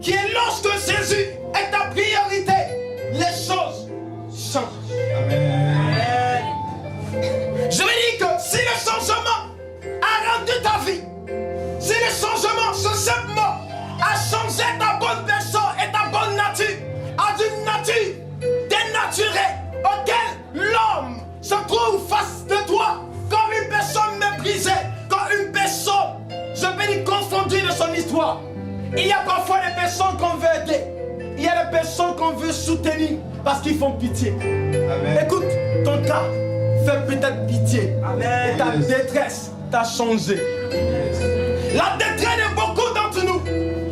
qui est lorsque Jésus est ta priorité, les choses changent. Amen. Je veux dire que si le changement a rendu ta vie, si le changement, ce simple mot, a changé ta bonne personne et ta bonne nature, à d'une nature dénaturée, auquel l'homme se trouve face de toi comme une personne méprisée, comme une personne, je peux dire, confondue de son histoire. Il y a parfois des personnes qu'on veut aider, il y a des personnes qu'on veut soutenir parce qu'ils font pitié. Amen. Écoute, ton cas fait peut-être pitié. Amen. Et ta détresse t'a changé. La détresse de beaucoup d'entre nous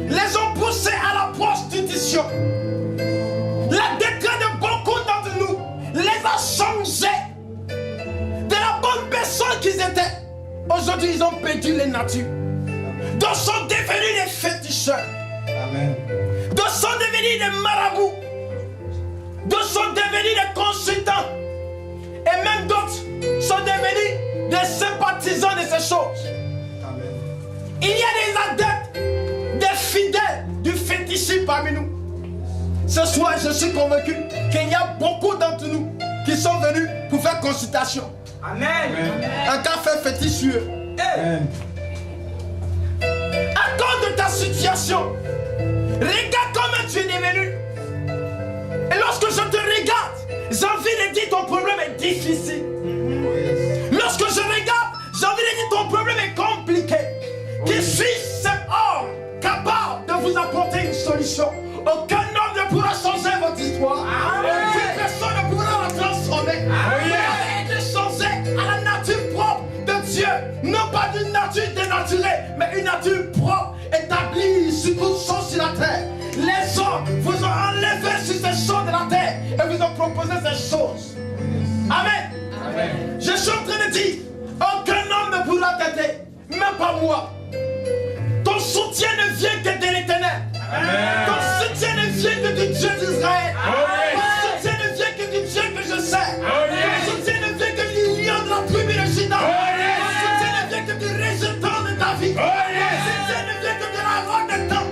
les ont poussés à la prostitution. La détresse de beaucoup d'entre nous les a changés de la bonne personne qu'ils étaient. Aujourd'hui, ils ont perdu les natures. D'autres sont devenus des féticheurs. Amen. D'autres sont devenus des marabouts. D'autres sont devenus des consultants. Et même d'autres sont devenus des sympathisants de ces choses. Amen. Il y a des adeptes, des fidèles du fétichisme parmi nous. Ce soir, je suis convaincu qu'il y a beaucoup d'entre nous qui sont venus pour faire consultation. Amen. Un cas fait fétiche sur eux. Amen. À cause de ta situation, regarde comment tu es devenu. Et lorsque je te regarde, j'ai envie de dire ton problème est difficile. Lorsque je regarde, j'ai envie de dire ton problème est compliqué. Qui suis cet homme capable de vous apporter une solution? Aucun homme ne pourra changer votre histoire. Aucune personne ne pourra la transformer. Vous allez être changé à la nature propre de Dieu. Non pas d'une nature dénaturée, mais une nature propre, établie sur toutes choses sur la terre. Les hommes vous ont enlevé sur ces choses de la terre et vous ont proposé ces choses. Amen. Amen. Je suis en train de dire, aucun homme ne pourra t'aider, même pas moi. Ton soutien ne vient que de l'Éternel. Ton soutien ne vient que du Dieu d'Israël. Ton soutien ne vient que du Dieu que je sais. Ton soutien ne vient que du lion de la tribu de Juda. Ton soutien ne vient que du résultat de ta vie. Ton soutien ne vient que de la route de temps.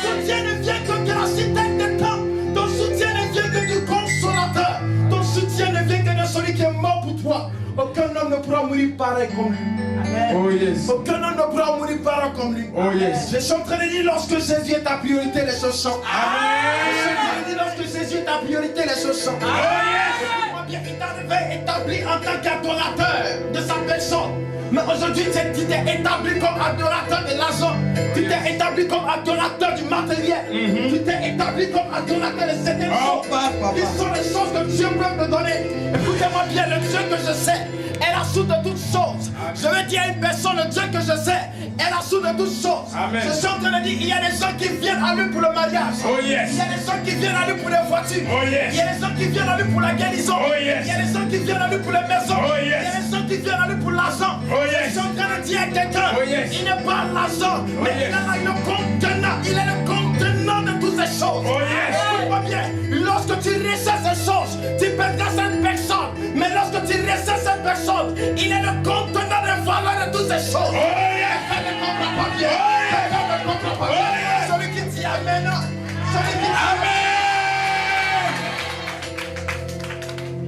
Ton soutien ne vient que de la cité de temps. Ton soutien ne vient que du consolateur. Ton soutien ne vient que de celui qui est mort pour toi. Aucun homme ne pourra mourir pareil comme lui. Oh yes. Aucun homme ne pourra mourir pareil comme lui. Oh yes. Je suis en train de dire, lorsque Jésus est ta priorité, les choses changent. Je suis en train de dire, lorsque Jésus est ta priorité, les choses changent. Écoute-moi bien, il t'avait établi en tant qu'adorateur de sa personne. Mais aujourd'hui, tu t'es établi comme adorateur de l'argent. Tu t'es établi comme adorateur du matériel. Tu t'es établi comme adorateur de certaines choses. Qui sont les choses que Dieu peut te donner. Écoutez-moi bien, le Dieu que je sais est la source de toutes choses. Je veux dire à une personne, le Dieu que je sais est la source de toutes choses. Amen. Je suis en train de dire, il y a des gens qui viennent à lui pour le mariage. Oh yes. Il y a des gens qui viennent à lui pour les voitures. Oh yes. Il y a des gens qui viennent à lui pour la guérison. Oh yes. Il y a des gens qui viennent à lui pour les maisons. Oh yes. Il y a des gens qui viennent à lui pour l'argent. Oh yes. Je suis en train de dire à quelqu'un, Oh yes. il n'est pas l'argent, mais yes. il est le contenant. Il est le contenant de toutes ces choses. Oh yes. Écoute-moi bien, lorsque tu recherches ces choses, tu perdras cette personne. Mais lorsque tu recherches cette personne, il est le contenant de valeur de toutes ces choses. Oh yes. Elle ne comprend pas bien. Elle ne comprend pas Oh bien. yes. Celui qui dit Amen. Celui qui dit Amen.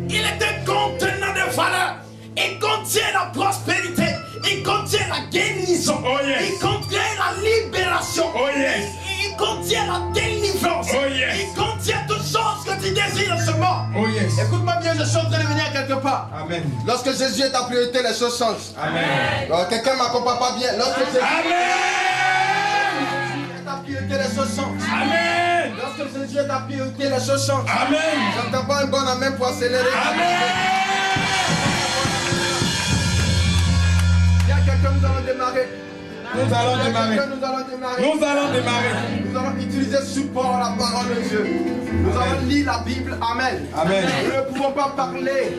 Il est un contenant de valeur. Il contient la prospérité. Il contient la guérison. Oh yes. Il contient la libération. Oh yes. Il contient la délivrance. Oh yes. Il contient toutes choses que tu désires ce monde. Oh yes. Écoute-moi bien, je suis en train de venir quelque part. Amen. Lorsque Jésus est ta priorité, les choses changent. Amen. Alors, quelqu'un ne m'accompagne pas bien. Lorsque Jésus Amen. est ta priorité, les choses changent. Amen. Lorsque Jésus est ta priorité, les choses changent. Amen. J'entends pas un bon amen pour accélérer. Amen. Il y a quelqu'un, nous allons démarrer. Nous allons démarrer. Nous allons démarrer. Nous allons démarrer. Nous allons utiliser support la parole de Dieu. Nous allons lire la Bible. Amen. Amen. Nous ne pouvons pas parler.